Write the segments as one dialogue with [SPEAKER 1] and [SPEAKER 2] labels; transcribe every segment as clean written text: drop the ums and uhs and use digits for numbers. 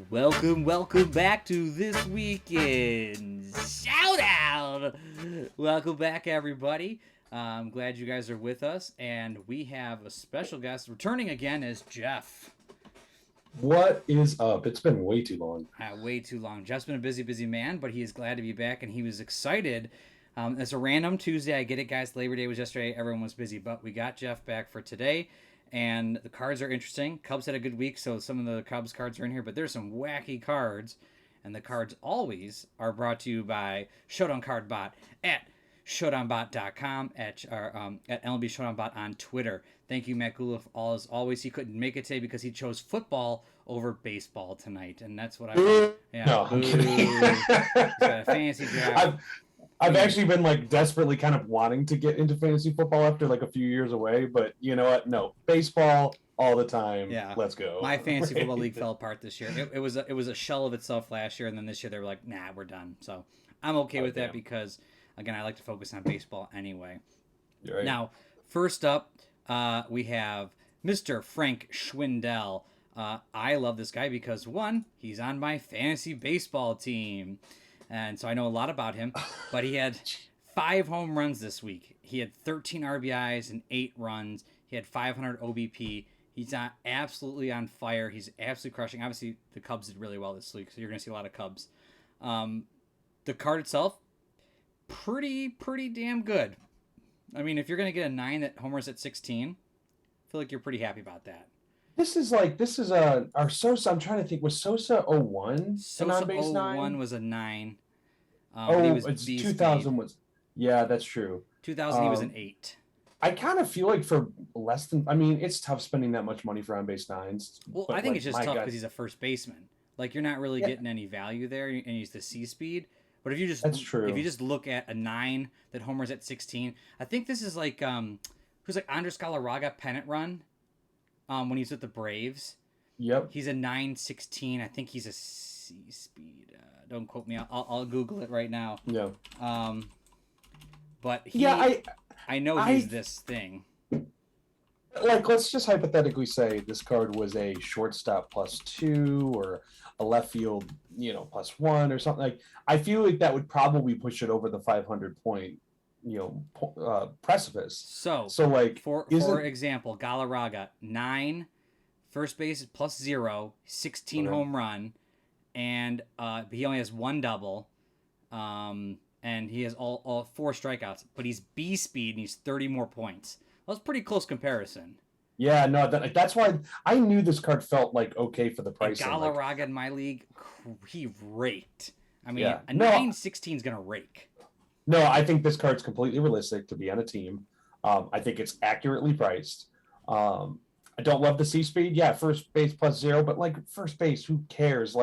[SPEAKER 1] Welcome back to this weekend's Showdown. Welcome back, everybody. I'm glad you guys are with us, and we have a special guest returning again as Jeff.
[SPEAKER 2] What is up? It's been way too long.
[SPEAKER 1] Way too long. Jeff's been a busy man, but he is glad to be back, and he was excited. It's a random Tuesday. I get it, guys. Labor Day was yesterday. Everyone was busy, but we got Jeff back for today. And the cards are interesting. Cubs had a good week, so some of the Cubs cards are in here, but there's some wacky cards. And the cards always are brought to you by Showdown Card Bot at showdownbot.com, at MLB Showdown Bot on Twitter. Thank you, Matt Gula, as always. He couldn't make it today because he chose football over baseball tonight, and that's what I.
[SPEAKER 2] Yeah, no, I'm kidding.
[SPEAKER 1] He's got a fantasy draft.
[SPEAKER 2] I've actually been desperately kind of wanting to get into fantasy football after a few years away, but you know what? No, baseball all the time.
[SPEAKER 1] Yeah,
[SPEAKER 2] let's go.
[SPEAKER 1] My fantasy football league fell apart this year. It was a shell of itself last year, and then this year they were like, nah, we're done. So I'm okay with that because again, I like to focus on baseball anyway.
[SPEAKER 2] You're right.
[SPEAKER 1] Now, first up, we have Mr. Frank Schwendell. I love this guy because one, he's on my fantasy baseball team. And so I know a lot about him, but he had 5 home runs this week. He had 13 RBIs and 8 runs. He had 500 OBP. He's absolutely on fire. He's absolutely crushing. Obviously, the Cubs did really well this week, so you're going to see a lot of Cubs. The card itself, pretty damn good. I mean, if you're going to get a 9 that homers at 16, I feel like you're pretty happy about that.
[SPEAKER 2] This is our Sosa. I'm trying to think. Was Sosa 01?
[SPEAKER 1] Sosa 01 was a 9.
[SPEAKER 2] It's 2000 was. Yeah, that's true.
[SPEAKER 1] 2000 he was an 8.
[SPEAKER 2] I kind of feel like for less than. I mean, it's tough spending that much money for on base 9s.
[SPEAKER 1] Well, I think it's just tough because he's a first baseman. You're not really getting any value there, and he's the C speed. But if you just
[SPEAKER 2] that's true.
[SPEAKER 1] If you just look at a 9 that homers at 16, I think this is who's Andres Galarraga pennant run. When he's with the Braves.
[SPEAKER 2] Yep.
[SPEAKER 1] He's a 9.16. I think he's a C speed. Don't quote me. I'll Google it right now.
[SPEAKER 2] Yeah.
[SPEAKER 1] But I know he's this thing.
[SPEAKER 2] Let's just hypothetically say this card was a shortstop +2 or a left field, +1 or something. I feel like that would probably push it over the 500 point. Precipice. So for
[SPEAKER 1] example, Galarraga 9, first base +0, 16 home run, and he only has 1 double, and he has all 4 strikeouts. But he's B speed and he's 30 more points. Well, that's pretty close comparison.
[SPEAKER 2] Yeah, no, that's why I knew this card felt okay for the price.
[SPEAKER 1] Galarraga in my league, he raked. I mean, a 9.16 is gonna rake.
[SPEAKER 2] No, I think this card's completely realistic to be on a team. I think it's accurately priced. I don't love the C speed. Yeah, first base +0, but first base, who cares?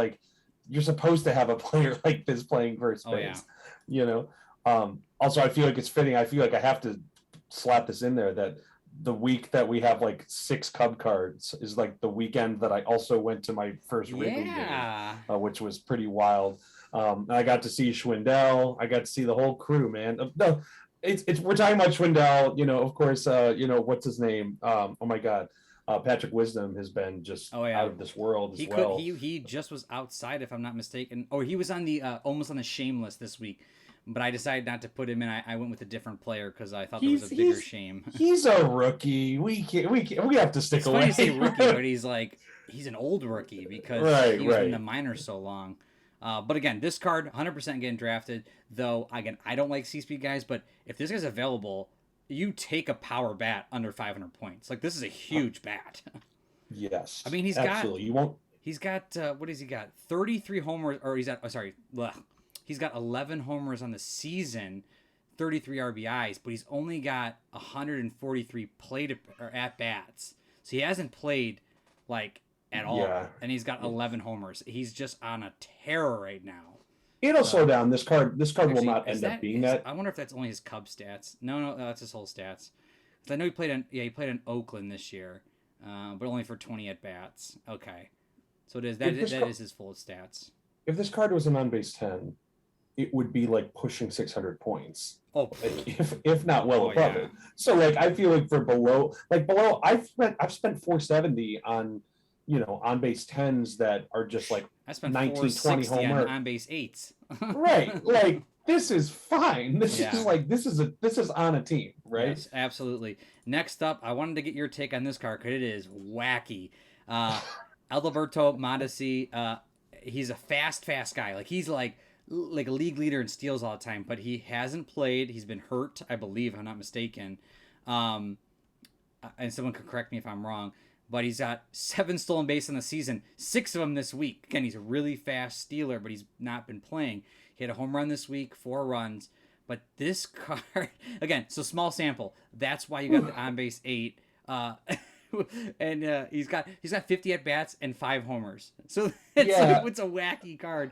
[SPEAKER 2] You're supposed to have a player like this playing first base. Yeah. Also, I feel like it's fitting. I feel like I have to slap this in there that the week that we have 6 Cub cards is the weekend that I also went to my first Wrigley game, which was pretty wild. And I got to see Schwendell. I got to see the whole crew, man. No, we're talking about Schwendell. Of course. What's his name? Oh my God, Patrick Wisdom has been just out of this world as well.
[SPEAKER 1] He just was outside, if I'm not mistaken. Oh, he was on the almost on the shame list this week, but I decided not to put him in. I went with a different player because I thought there was a bigger shame.
[SPEAKER 2] He's a rookie. We have to stick away.
[SPEAKER 1] It's funny to say rookie, but he's an old rookie because he was in the minors so long. But again, this card, 100% getting drafted. Though, again, I don't like C-Speed guys, but if this guy's available, you take a power bat under 500 points. This is a huge bat.
[SPEAKER 2] Yes.
[SPEAKER 1] I mean, he's got, what has he got? 33 homers, or he's got 11 homers on the season, 33 RBIs, but he's only got 143 at-bats. So he hasn't played, at all, and he's got 11 homers. He's just on a tear right now.
[SPEAKER 2] It'll slow down. This card will not end up being that.
[SPEAKER 1] I wonder if that's only his Cub stats. No, that's his whole stats. I know he played in Oakland this year, but only for 20 at bats. Okay, so that is his full stats.
[SPEAKER 2] If this card was an on-base 10, it would be pushing 600 points.
[SPEAKER 1] Oh,
[SPEAKER 2] if not well above it. So I feel for below I've spent 470 on on base 10s that are just like
[SPEAKER 1] I spent
[SPEAKER 2] 19, 20
[SPEAKER 1] $460
[SPEAKER 2] homer.
[SPEAKER 1] on base 8s.
[SPEAKER 2] Right. Like, this is fine. This
[SPEAKER 1] Yeah.
[SPEAKER 2] is like, this is on a team, right?
[SPEAKER 1] Yes, absolutely. Next up, I wanted to get your take on this card because it is wacky. Eleverto Modesta, he's a fast guy. Like, he's like a league leader in steals all the time, but he hasn't played. He's been hurt, I believe, if I'm not mistaken. And someone could correct me if I'm wrong. But he's got 7 stolen bases in the season, 6 of them this week. Again, he's a really fast stealer, but he's not been playing. He had a home run this week, 4 runs. But this card, again, so small sample. That's why you got the on base 8. And he's got 50 at bats and 5 homers. So it's a wacky card.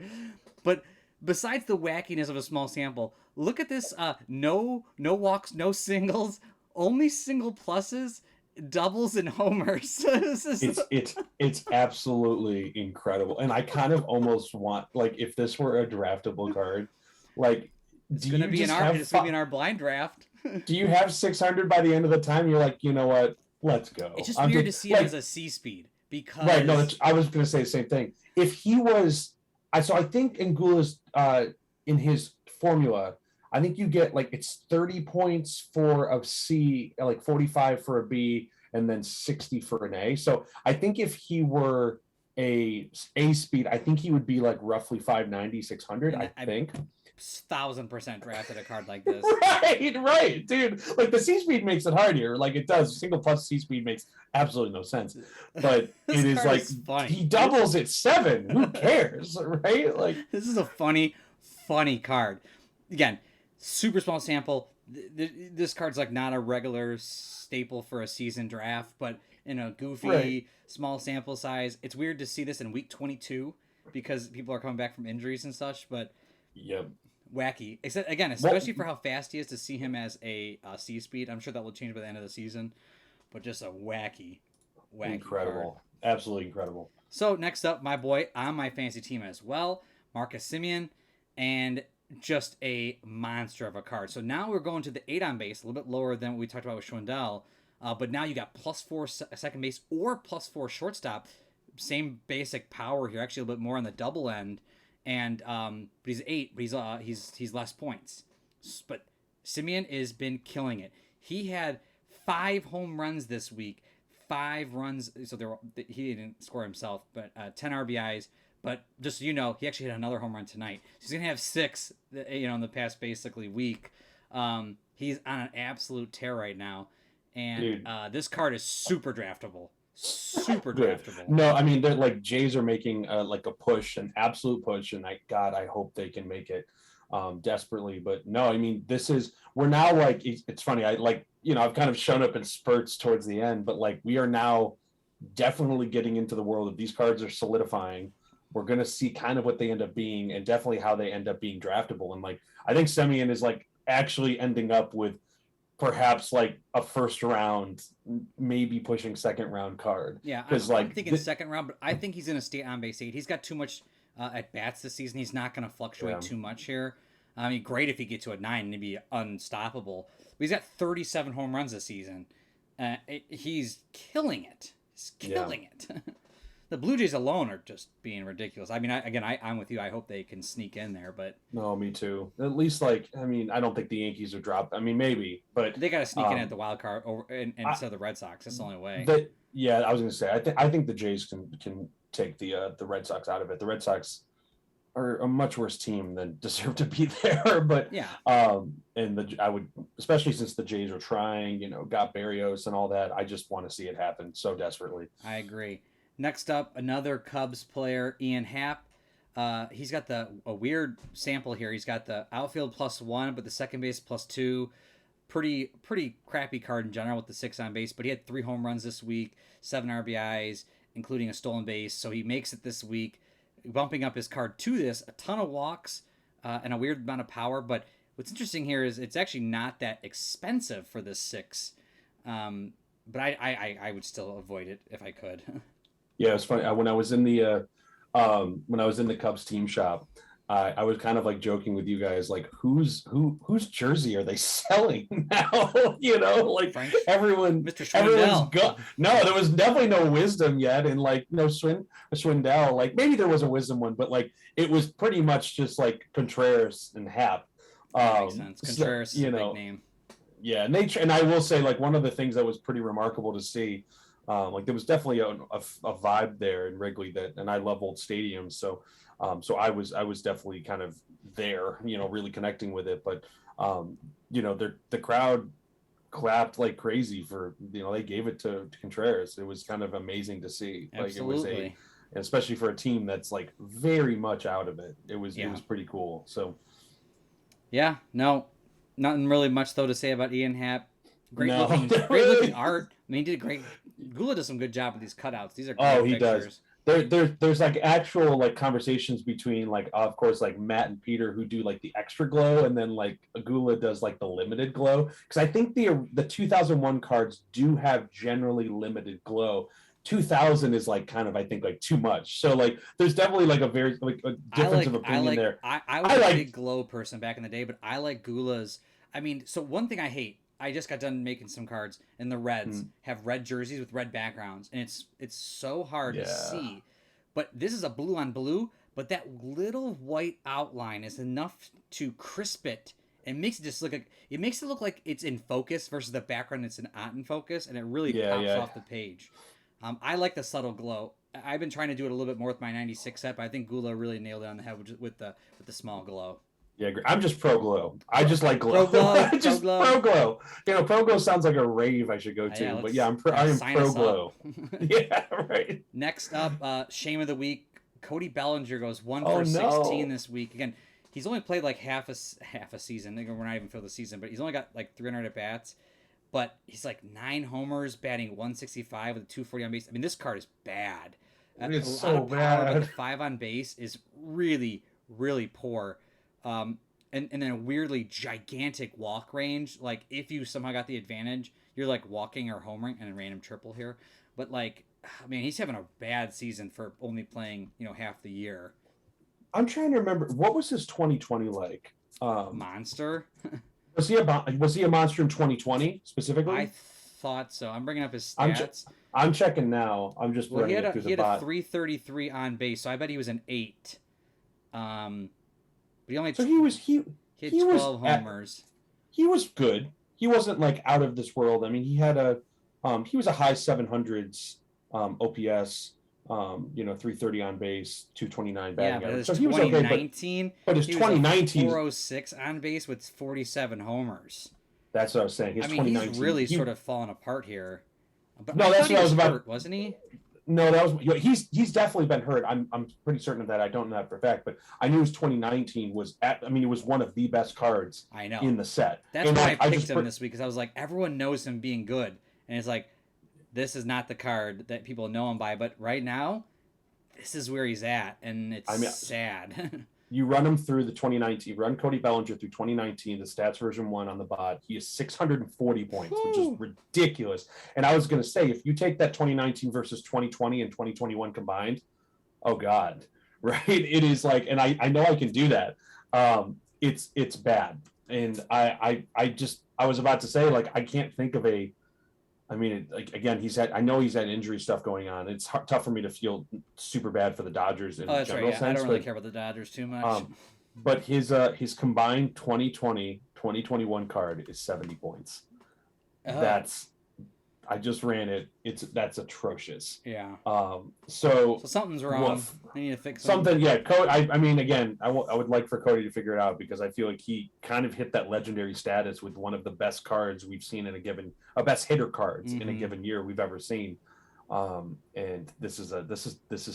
[SPEAKER 1] But besides the wackiness of a small sample, look at this: no walks, no singles, only single pluses, doubles, and homers.
[SPEAKER 2] It's absolutely incredible, and I kind of almost want, like, if this were a draftable card, like.
[SPEAKER 1] It's going to be in our blind draft.
[SPEAKER 2] Do you have 600 by the end of the time? You're like, you know what? Let's go.
[SPEAKER 1] It's just weird to see him as a C speed because
[SPEAKER 2] right. No, I was going to say the same thing. If he was, I think Angula's in his formula, I think you get like it's 30 points for a C, like 45 for a B, and then 60 for an A. So I think if he were a speed, I think he would be like roughly 590, 600. I think.
[SPEAKER 1] 1,000% drafted a card like this.
[SPEAKER 2] Right, dude. Like, the C speed makes it hard here. Like, it does. Single plus C speed makes absolutely no sense. But it is like funny. He doubles at 7. Who cares, right? Like,
[SPEAKER 1] this is a funny card. Again, super small sample. This card's like not a regular staple for a season draft, but in a goofy small sample size, it's weird to see this in week 22 because people are coming back from injuries and such. But
[SPEAKER 2] yep.
[SPEAKER 1] Wacky. Especially for how fast he is, to see him as a C speed. I'm sure that will change by the end of the season, but just a wacky
[SPEAKER 2] incredible
[SPEAKER 1] card.
[SPEAKER 2] Absolutely incredible.
[SPEAKER 1] So next up, my boy on my fantasy team as well, Marcus Semien, and just a monster of a card. So now we're going to the 8 on base, a little bit lower than what we talked about with Schwendell, but now you got +4 second base or +4 shortstop. Same basic power here, actually a little bit more on the double end. And but he's 8, but he's less points. But Semien has been killing it. He had 5 home runs this week, 5 runs. So he didn't score himself, but 10 RBIs. But just so you know, he actually hit another home run tonight. So he's gonna have 6, in the past basically week. He's on an absolute tear right now, and this card is super draftable. Super draftable.
[SPEAKER 2] No, I mean, they're like, Jays are making like a push, an absolute push, and I hope they can make it desperately. But no, I mean, we're now like, it's funny. I've kind of shown up in spurts towards the end, but like, we are now definitely getting into the world of these cards are solidifying. We're going to see kind of what they end up being, and definitely how they end up being draftable. And like, I think Semien is like actually ending up with perhaps like a first round, maybe pushing second round card.
[SPEAKER 1] Yeah, I'm thinking second round, but I think he's going to stay on base 8. He's got too much at bats this season. He's not going to fluctuate too much here. I mean, great if he gets to a 9 and he'd be unstoppable. But he's got 37 home runs this season. He's killing it. It. The Blue Jays alone are just being ridiculous. I mean, I'm with you. I hope they can sneak in there, but
[SPEAKER 2] no, me too. At least, like, I mean, I don't think the Yankees would drop. I mean, maybe, but
[SPEAKER 1] they got to sneak in at the wild card instead of the Red Sox. That's the only way.
[SPEAKER 2] I was going to say, I think the Jays can take the Red Sox out of it. The Red Sox are a much worse team than deserve to be there. But
[SPEAKER 1] yeah,
[SPEAKER 2] I would, especially since the Jays are trying, got Barrios and all that. I just want to see it happen so desperately.
[SPEAKER 1] I agree. Next up, another Cubs player, Ian Happ. He's got a weird sample here. He's got the outfield +1, but the second base +2. Pretty crappy card in general with the 6 on base, but he had 3 home runs this week, 7 RBIs, including a stolen base. So he makes it this week, bumping up his card to this. A ton of walks and a weird amount of power. But what's interesting here is it's actually not that expensive for this 6. But I would still avoid it if I could.
[SPEAKER 2] Yeah, it's funny. When I was in the Cubs team shop, I was kind of like joking with you guys, like whose jersey are they selling now? Like
[SPEAKER 1] Frank, Mr.
[SPEAKER 2] everyone's
[SPEAKER 1] Schwendell.
[SPEAKER 2] go. No, there was definitely no wisdom yet, and like no Schwendell. Like maybe there was a wisdom one, but like it was pretty much just like Contreras and Happ.
[SPEAKER 1] That makes sense. Contreras is a big name.
[SPEAKER 2] Yeah, and I will say, like, one of the things that was pretty remarkable to see, like there was definitely a vibe there in Wrigley and I love old stadiums, so I was definitely kind of there, really connecting with it. But the crowd clapped like crazy for, they gave it to Contreras. It was kind of amazing to see.
[SPEAKER 1] Absolutely.
[SPEAKER 2] Like especially for a team that's like very much out of it. It was pretty cool. So
[SPEAKER 1] yeah, no, nothing really much though to say about Ian Happ. Great looking art. I mean, he did great. Gula does some good job with these cutouts. These are great pictures.
[SPEAKER 2] Does. There's like actual like conversations between like, of course, like Matt and Peter, who do like the extra glow, and then like Agula does like the limited glow, because I think the 2001 cards do have generally limited glow. 2000 is like kind of, I think, like too much. So like there's definitely like a very like a difference of opinion there.
[SPEAKER 1] I was a big glow person back in the day, but I like Gula's. I mean, so one thing I hate, I just got done making some cards, and the Reds have red jerseys with red backgrounds, and it's so hard to see. But this is a blue on blue, but that little white outline is enough to crisp it and makes it just look like it's in focus versus the background that's not in focus, and it really pops off the page. I like the subtle glow. I've been trying to do it a little bit more with my 96 set, but I think Gula really nailed it on the head with the small glow.
[SPEAKER 2] Yeah, I'm just pro glow. I just like glow. Pro glow. Pro glow sounds like a rave I should go to. But yeah, I am pro glow. Yeah, right.
[SPEAKER 1] Next up, shame of the week. Cody Bellinger goes 1 for 16 this week. Again, he's only played like half a season. We're not even filled the season, but he's only got like 300 at bats. But he's like 9 homers, batting 165 with a 240 on base. I mean, this card is bad.
[SPEAKER 2] It's so bad.
[SPEAKER 1] But the 5 on base is really, really poor. And then a weirdly gigantic walk range. Like if you somehow got the advantage, you're like walking or homering, and a random triple here. But like, man, he's having a bad season for only playing half the year.
[SPEAKER 2] I'm trying to remember, what was his 2020 like?
[SPEAKER 1] Monster.
[SPEAKER 2] Was he a monster in 2020 specifically?
[SPEAKER 1] I thought so. I'm bringing up his stats.
[SPEAKER 2] I'm checking now. I'm just running it through the bot.
[SPEAKER 1] He had a 333 on base, so I bet he was an 8. But he only had 12 homers.
[SPEAKER 2] He was good. He wasn't like out of this world. I mean, he was a high 700s OPS. 330 on base, 229 batting average. So he was okay, but his 2019
[SPEAKER 1] 406 on base with 47 homers.
[SPEAKER 2] That's what I was saying.
[SPEAKER 1] He's really sort of fallen apart here. But
[SPEAKER 2] no, that's what I was about.
[SPEAKER 1] Hurt, wasn't he?
[SPEAKER 2] No, that was he's definitely been hurt. I'm pretty certain of that. I don't know that for a fact, but I knew his 2019 was it was one of the best cards in the set.
[SPEAKER 1] That's why I picked him this week, because I was like, everyone knows him being good, and it's like, this is not the card that people know him by, but right now, this is where he's at, and it's sad.
[SPEAKER 2] You run him through the 2019, run Cody Bellinger through 2019, the stats version 1 on the bot. He is 640 points, which is ridiculous. And I was going to say, if you take that 2019 versus 2020 and 2021 combined, oh God, right? It is like, and I know I can do that. It's bad. And I was about to say, like, I can't think of again, I know he's had injury stuff going on. It's tough for me to feel super bad for the Dodgers in a general sense.
[SPEAKER 1] I don't really care about the Dodgers too much.
[SPEAKER 2] But his combined 2020-2021 card is 70 points. I just ran it. That's atrocious.
[SPEAKER 1] Yeah.
[SPEAKER 2] So
[SPEAKER 1] something's wrong. They need to fix
[SPEAKER 2] something. Yeah. I mean, again, I would like for Cody to figure it out, because I feel like he kind of hit that legendary status with one of the best cards we've seen in best hitter cards in a given year we've ever seen. And this is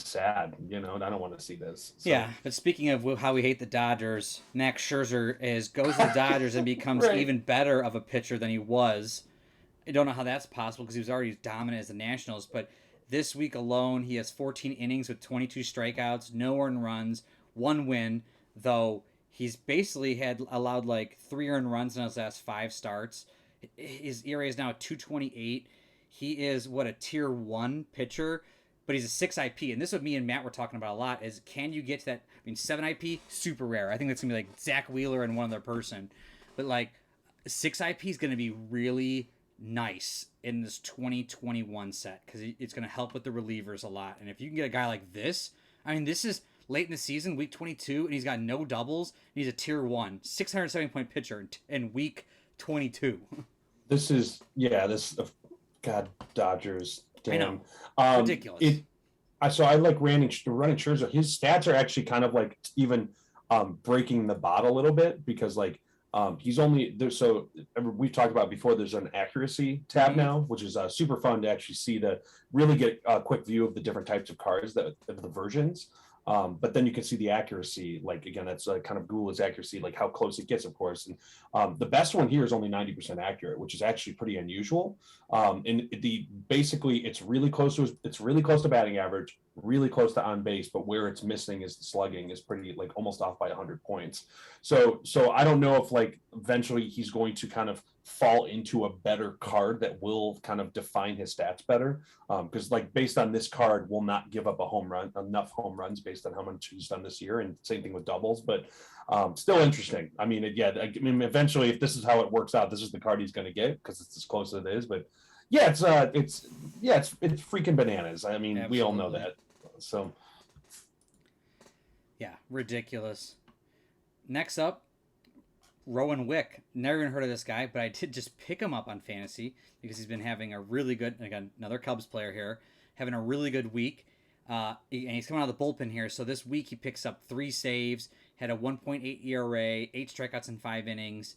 [SPEAKER 2] sad. I don't want to see this. So.
[SPEAKER 1] Yeah. But speaking of how we hate the Dodgers, Max Scherzer goes to the Dodgers and becomes even better of a pitcher than he was. I don't know how that's possible, because he was already dominant as the Nationals, but this week alone, he has 14 innings with 22 strikeouts, no earned runs, 1 win, though he's basically had allowed like 3 earned runs in his last 5 starts. His ERA is now 2.28. He is a tier 1 pitcher. but he's a 6 IP. And this is what me and Matt were talking about a lot is can you get to that? I mean, 7 IP, super rare. I think that's going to be like Zach Wheeler and one other person. But like 6 IP is going to be really nice in this 2021 set because it's going to help with the relievers a lot. And if you can get a guy like this, I mean, this is late in the season, week 22, and he's got no doubles. And he's a tier 1, 670-point pitcher in week 22.
[SPEAKER 2] This is, God, Dodgers. Damn.
[SPEAKER 1] I know. Ridiculous.
[SPEAKER 2] So I like running Scherzer. His stats are actually kind of like even breaking the bot a little bit because like he's only there. So we've talked about before. There's an accuracy tab now, which is super fun to actually see to really get a quick view of the different types of cards the versions. But then you can see the accuracy, like again, that's kind of Google's accuracy, like how close it gets, of course. And the best one here is only 90% accurate, which is actually pretty unusual. And basically it's really close to batting average, really close to on base, but where it's missing is the slugging is pretty like almost off by 100 points. So I don't know if like eventually he's going to kind of fall into a better card that will kind of define his stats better. Because like based on this card, will not give up enough home runs based on how much he's done this year, and same thing with doubles. But still interesting. I mean, eventually, if this is how it works out, this is the card he's going to get because it's as close as it is. But yeah, it's freaking bananas. I mean, Absolutely. We all know that. So
[SPEAKER 1] yeah, ridiculous. Next up, Rowan Wick. Never even heard of this guy, but I did just pick him up on fantasy because he's been having a really good, again, another Cubs player here, having a really good week. And he's coming out of the bullpen here. So this week he picks up 3 saves, had a 1.8 ERA, 8 strikeouts in 5 innings.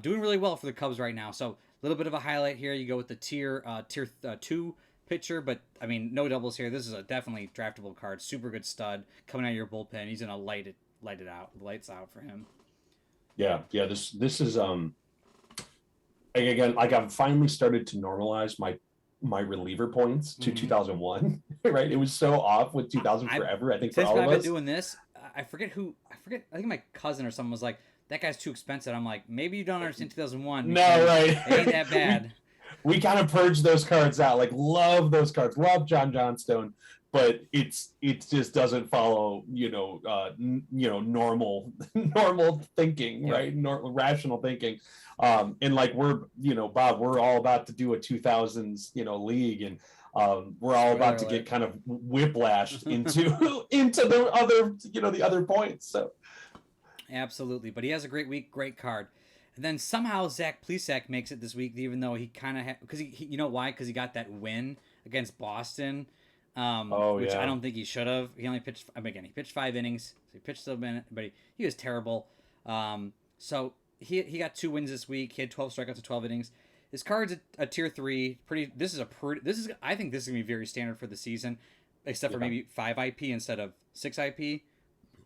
[SPEAKER 1] Doing really well for the Cubs right now. So a little bit of a highlight here. You go with the tier 2 pitcher, but I mean, no doubles here. This is a definitely draftable card. Super good stud coming out of your bullpen. He's gonna light it out, lights out for him.
[SPEAKER 2] Yeah. This is again, like I've finally started to normalize my reliever points to 2001. Right, it was so off with 2000 forever. I think for all of us.
[SPEAKER 1] I've been doing this, I forget. I think my cousin or someone was like, "That guy's too expensive." I'm like, maybe you don't understand 2001.
[SPEAKER 2] No, right?
[SPEAKER 1] It ain't that bad.
[SPEAKER 2] we kind of purged those cards out. Like, love those cards. Love John Johnstone. But it just doesn't follow, normal thinking, right? Rational thinking. And like Bob, we're all about to do a 2000s, league, and we're all about to get kind of whiplashed into the other points. So
[SPEAKER 1] absolutely, but he has a great week, great card. And then somehow Zach Plesac makes it this week, even though he kind of because he you know why? Because he got that win against Boston. Which I don't think he should have. He only pitched. He pitched 5 innings. So he pitched a minute, but he was terrible. So he got 2 wins this week. He had 12 strikeouts in 12 innings. His card's a tier 3. I think this is gonna be very standard for the season, except for maybe 5 IP instead of 6 IP.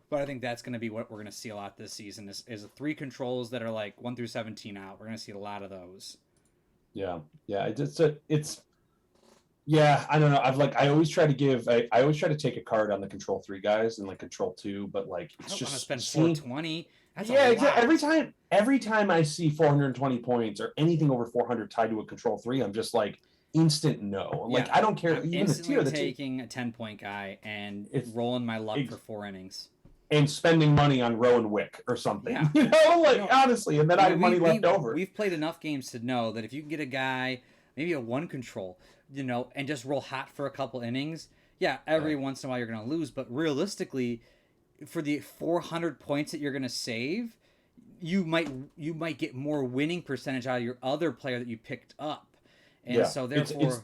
[SPEAKER 1] But I think that's gonna be what we're gonna see a lot this season. Is 3 controls that are like 1 through 17 out. We're gonna see a lot of those.
[SPEAKER 2] Yeah. It's. Yeah, I don't know. I always try to take a card on the control 3 guys and like control 2, but like it's just
[SPEAKER 1] spend 420. That's
[SPEAKER 2] exactly. Every time I see 420 points or anything over 400 tied to a control 3, I'm just like instant no. Like I don't care.
[SPEAKER 1] I'm
[SPEAKER 2] even
[SPEAKER 1] instantly taking a 10-point guy and rolling my luck for 4 innings.
[SPEAKER 2] And spending money on Rowan Wick or something, honestly, and then I have money left over.
[SPEAKER 1] We've played enough games to know that if you can get a guy, maybe a 1 control, and just roll hot for a couple innings, every once in a while you're going to lose. But realistically, for the 400 points that you're going to save, you might get more winning percentage out of your other player that you picked up. And so therefore,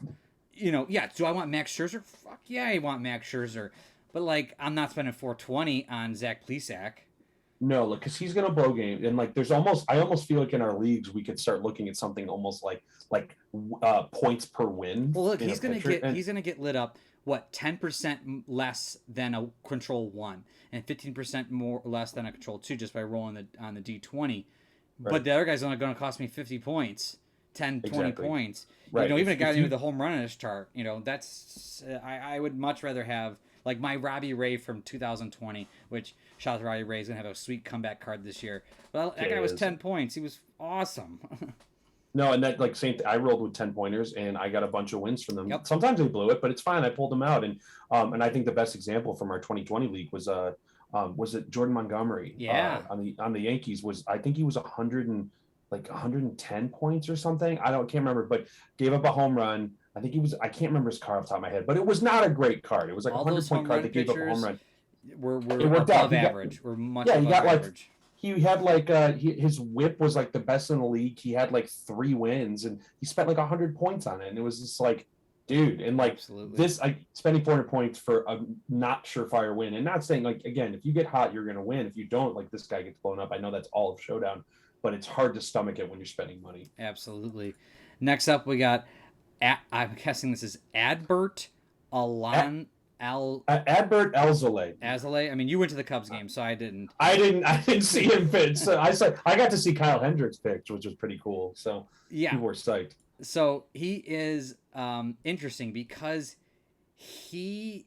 [SPEAKER 1] do I want Max Scherzer? Fuck yeah, I want Max Scherzer. But like, I'm not spending 420 on Zach Plesac.
[SPEAKER 2] No, look, because he's gonna blow game, and like, I almost feel like in our leagues we could start looking at something almost like points per win.
[SPEAKER 1] Well, look, he's gonna get lit up 10% less than a control 1 and 15% more or less than a control 2 just by rolling on the D20. Right. But the other guy's only going to cost me 50 points, 10, 20 points. Right. Even a guy with a home run in his chart, that's I would much rather have. Like my Robbie Ray from 2020, which shout out to Robbie Ray, is going to have a sweet comeback card this year. Well, that guy was 10 points. He was awesome.
[SPEAKER 2] No, and that like same thing. I rolled with 10 pointers and I got a bunch of wins from them.
[SPEAKER 1] Yep.
[SPEAKER 2] Sometimes they blew it, but it's fine. I pulled them out, and I think the best example from our 2020 league was it Jordan Montgomery?
[SPEAKER 1] Yeah.
[SPEAKER 2] On the Yankees was, I think he was 110 points or something. Can't remember, but gave up a home run. I can't remember his card off the top of my head, but it was not a great card. It was like a 100-point card that gave up a home run.
[SPEAKER 1] We're above average. We're much above average.
[SPEAKER 2] He had like his whip was like the best in the league. He had like 3 wins and he spent like 100 points on it. And it was just like, dude, and like
[SPEAKER 1] Absolutely.
[SPEAKER 2] Spending 400 points for a not surefire win, and not saying like, again, if you get hot, you're going to win. If you don't, like, this guy gets blown up. I know that's all of Showdown, but it's hard to stomach it when you're spending money.
[SPEAKER 1] Absolutely. Next up, we got, I'm guessing this is Adbert Alzolay.
[SPEAKER 2] Adbert
[SPEAKER 1] Alzolay. I mean, you went to the Cubs game, so I didn't.
[SPEAKER 2] I didn't see him pitch. So I got to see Kyle Hendricks pitch, which was pretty cool. So
[SPEAKER 1] yeah,
[SPEAKER 2] people were psyched.
[SPEAKER 1] So he is interesting because he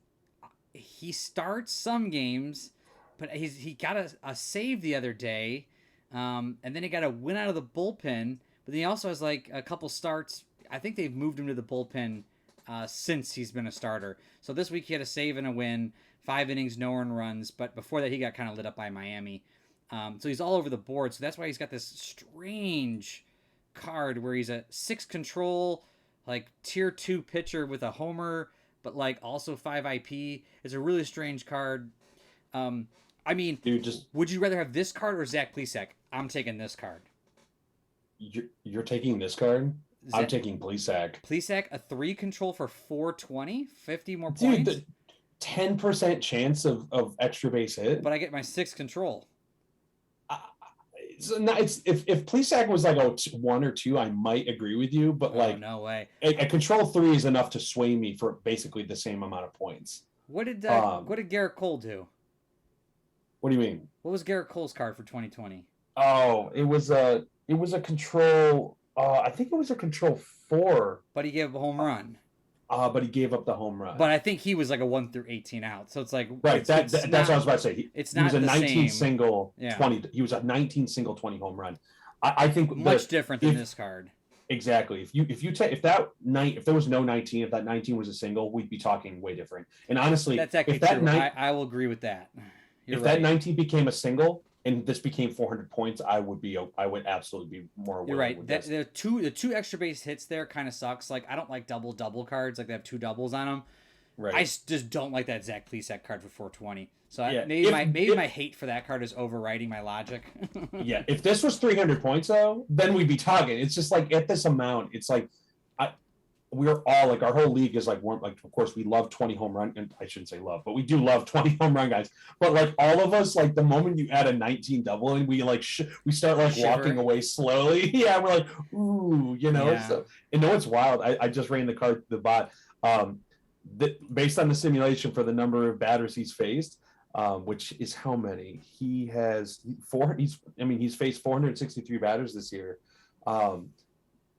[SPEAKER 1] starts some games, but he got a save the other day, and then he got a win out of the bullpen. But then he also has like a couple starts. I think they've moved him to the bullpen since he's been a starter. So this week he had a save and a win, 5 innings, no earned runs. But before that, he got kind of lit up by Miami. So he's all over the board. So that's why he's got this strange card where he's a 6 control, like tier 2 pitcher with a homer, but like also 5 IP. It's a really strange card. I mean,
[SPEAKER 2] dude,
[SPEAKER 1] would you rather have this card or Zach Plesac? I'm taking this card.
[SPEAKER 2] You're taking this card? I'm taking Plesac.
[SPEAKER 1] Plesac, a 3 control for 420, 50 more points.
[SPEAKER 2] Dude, the 10% chance of extra base hit.
[SPEAKER 1] But I get my 6 control.
[SPEAKER 2] If Plesac was like a 1 or 2, I might agree with you, but like,
[SPEAKER 1] no way.
[SPEAKER 2] A control 3 is enough to sway me for basically the same amount of points.
[SPEAKER 1] What did Garrett Cole do?
[SPEAKER 2] What do you mean?
[SPEAKER 1] What was Garrett Cole's card for 2020?
[SPEAKER 2] Oh, it was a control. I think it was a control 4.
[SPEAKER 1] But he gave up a home run.
[SPEAKER 2] But he gave up the home run.
[SPEAKER 1] But I think he was like a 1 through 18 out. So it's like,
[SPEAKER 2] right. That's what I was about to say. He was a 19 single 20. He was a 19 single 20 home run. I think
[SPEAKER 1] much different than this card.
[SPEAKER 2] Exactly. If there was no 19, if that 19 was a single, we'd be talking way different. And honestly,
[SPEAKER 1] that's actually true. I will agree with that.
[SPEAKER 2] If that 19 became a single and this became 400 points, I would absolutely be more.
[SPEAKER 1] You're right. The two extra base hits there kind of sucks. Like, I don't like double cards. Like, they have 2 doubles on them. Right. I just don't like that Zach Plesac card for 420. So maybe my hate for that card is overriding my logic.
[SPEAKER 2] Yeah. If this was 300 points though, then we'd be talking. It's just like at this amount, it's like we're all like, our whole league is like, of course we love 20 home run, and I shouldn't say love, but we do love 20 home run guys. But like all of us, like the moment you add a 19 double in, we like we start like walking away slowly. Yeah, we're like, ooh, you know. Yeah. So, and know it's wild. I just ran the card to the bot. Based on the simulation for the number of batters he's faced, which is how many he has. He's faced 463 batters this year.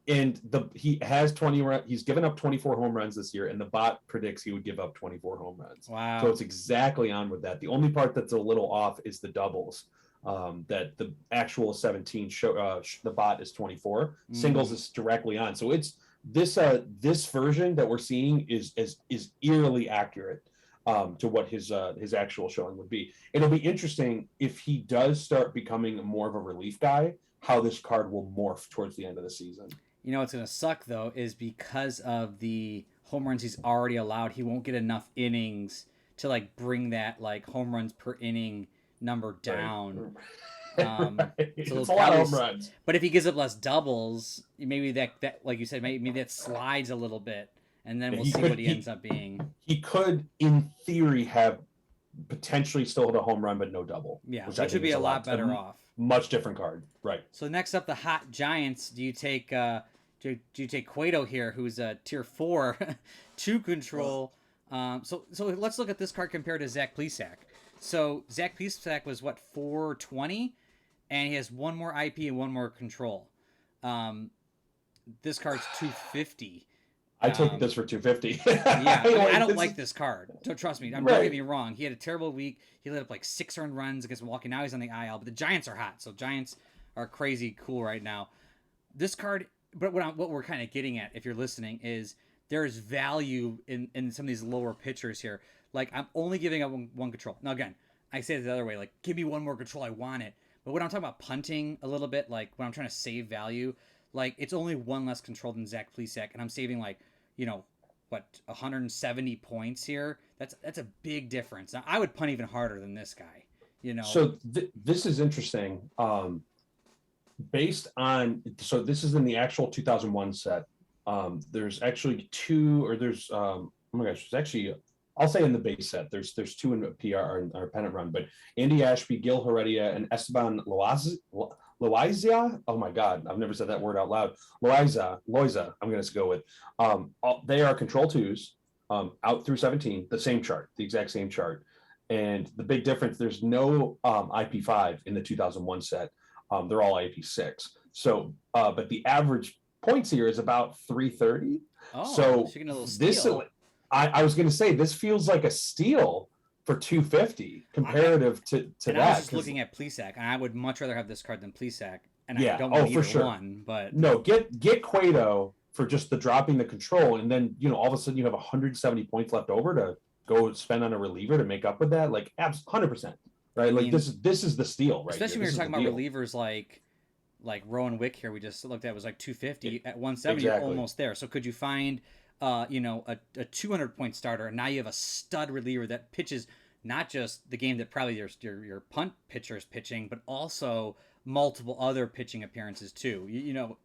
[SPEAKER 2] And he has 20. He's given up 24 home runs this year, and the bot predicts he would give up 24 home runs.
[SPEAKER 1] Wow!
[SPEAKER 2] So it's exactly on with that. The only part that's a little off is the doubles. That the actual 17 the bot is 24. Singles is directly on. So it's this version that we're seeing is eerily accurate to what his actual showing would be. It'll be interesting if he does start becoming more of a relief guy, how this card will morph towards the end of the season.
[SPEAKER 1] You know what's going to suck, though, is because of the home runs he's already allowed, he won't get enough innings to, like, bring that, like, home runs per inning number down.
[SPEAKER 2] Right. So it's a lot of home runs.
[SPEAKER 1] But if he gives up less doubles, maybe that like you said, maybe that slides a little bit, and then we'll see what he ends up being.
[SPEAKER 2] He could, in theory, have potentially still hit a home run, but no double.
[SPEAKER 1] Yeah, which would be a lot better off.
[SPEAKER 2] Much different card, right?
[SPEAKER 1] So next up, the hot Giants. Do you take Cueto here, who's a tier 4, 2 control? So let's look at this card compared to Zach Plesac. So Zach Plesac was 420, and he has 1 more IP and 1 more control. This card's 250.
[SPEAKER 2] I take this for 250.
[SPEAKER 1] Yeah, I don't like this card. So trust me. Don't get me wrong. He had a terrible week. He lit up like 6 earned runs against Milwaukee. Now he's on the IL. But the Giants are hot. So Giants are crazy cool right now. This card but what we're kind of getting at, if you're listening, is there's value in some of these lower pitchers here. Like, I'm only giving up one control. Now, again, I say it the other way, like, give me one more control, I want it. But when I'm talking about punting a little bit, like when I'm trying to save value, like it's only one less control than Zach Plesac, and I'm saving like, 170 points here. That's a big difference. Now, I would punt even harder than this guy.
[SPEAKER 2] So this is interesting. Based on, so this is in the actual 2001 set. There's actually two, or there's oh my gosh, there's actually, I'll say in the base set, there's two in PR or pennant run, but Andy Ashby, Gil Heredia, and Esteban Loaiza. Oh my God, I've never said that word out loud. Loaiza, I'm going to go with. They are control twos, out through 17, the same chart, the exact same chart. And the big difference, there's no IP5 in the 2001 set. They're all IP6. So, but the average points here is about 330.
[SPEAKER 1] Oh,
[SPEAKER 2] so
[SPEAKER 1] a little
[SPEAKER 2] this,
[SPEAKER 1] steal.
[SPEAKER 2] I was going to say, this feels like a steal for 250 comparative to that.
[SPEAKER 1] I was just looking at Plesac, and I would much rather have this card than Plesac. And
[SPEAKER 2] yeah,
[SPEAKER 1] I don't want either
[SPEAKER 2] for sure.
[SPEAKER 1] one, but
[SPEAKER 2] no, get Cueto for just the dropping the control, and then all of a sudden you have 170 points left over to go spend on a reliever to make up with that. Like 100%, right? Like this is the steal, right?
[SPEAKER 1] Especially when you're talking about relievers like Rowan Wick here, we just looked at was like 250 at 170, exactly. You're almost there. So could you find a 200-point starter, and now you have a stud reliever that pitches not just the game that probably your punt pitcher is pitching, but also multiple other pitching appearances too.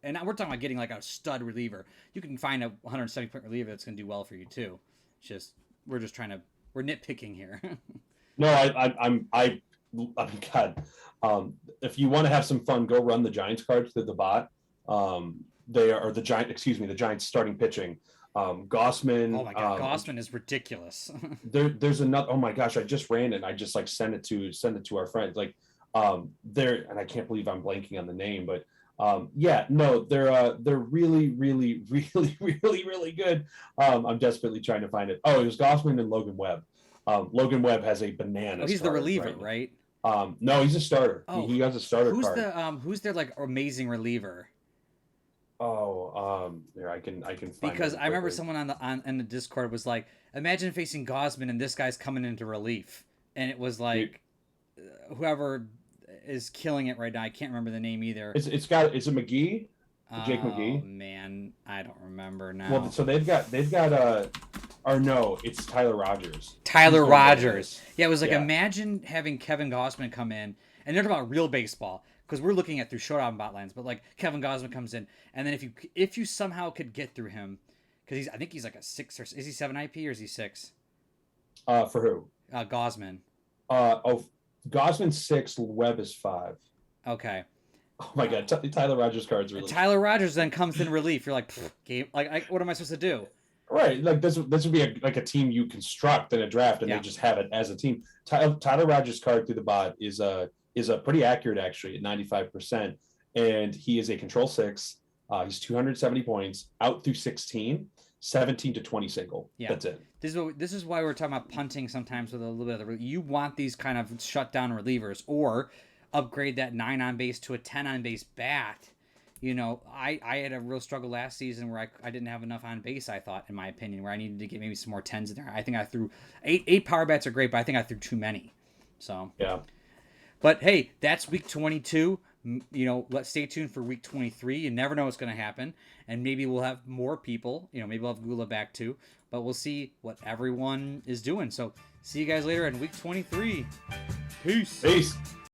[SPEAKER 1] And we're talking about getting like a stud reliever. You can find a 170-point reliever that's going to do well for you too. It's just we're nitpicking here.
[SPEAKER 2] No, I'm God. If you want to have some fun, go run the Giants cards through the bot. They are the Giants starting pitching. Gossman.
[SPEAKER 1] Oh my God, Gossman is ridiculous.
[SPEAKER 2] There's another. Oh my gosh, I just ran it. I just like send it to our friends. Like they're, and I can't believe I'm blanking on the name, but they're really, really, really, really, really good. I'm desperately trying to find it. Oh, it was Gossman and Logan Webb. Logan Webb has a banana.
[SPEAKER 1] Oh, he's the reliever, right?
[SPEAKER 2] No, he's a starter.
[SPEAKER 1] Oh,
[SPEAKER 2] he has a starter card.
[SPEAKER 1] Who's their like amazing reliever?
[SPEAKER 2] There I can find
[SPEAKER 1] because I remember someone on the Discord was like, imagine facing Gausman and this guy's coming into relief, and it was like whoever is killing it right now. I can't remember the name either.
[SPEAKER 2] Is it McGee? Jake McGee?
[SPEAKER 1] Oh man, I don't remember now.
[SPEAKER 2] Well, so they've got or no, it's Tyler Rogers.
[SPEAKER 1] Tyler Rogers. Yeah, it was like imagine having Kevin Gausman come in, and they're talking about real baseball. Because we're looking at through Showdown Bot lines, but like Kevin Gausman comes in, and then if you somehow could get through him, because I think he's like a 6 or is he 7 IP or is he 6?
[SPEAKER 2] For who?
[SPEAKER 1] Gausman.
[SPEAKER 2] Gausman's 6. Webb is 5.
[SPEAKER 1] Okay.
[SPEAKER 2] Oh my God, Tyler Rogers cards really.
[SPEAKER 1] Tyler Rogers then comes in relief. You're like, game. Like, what am I supposed to do?
[SPEAKER 2] Right, like this would be a team you construct in a draft, and they just have it as a team. Tyler Rogers' card through the bot is pretty accurate actually at 95%, and he is a control 6. He's 270 points out through 16, 17 to 20 single. Yeah, that's it.
[SPEAKER 1] This is why we're talking about punting sometimes with a little bit of the. You want these kind of shutdown relievers, or upgrade that 9 on base to a 10 on base bat. I had a real struggle last season where I didn't have enough on base, I thought, in my opinion, where I needed to get maybe some more 10s in there. I think I threw eight power bats are great, but I think I threw too many. So
[SPEAKER 2] yeah.
[SPEAKER 1] But hey, that's week 22. Let's stay tuned for week 23. You never know what's going to happen, and maybe we'll have more people. Maybe we'll have Gula back too, but we'll see what everyone is doing. So see you guys later in week 23. Peace.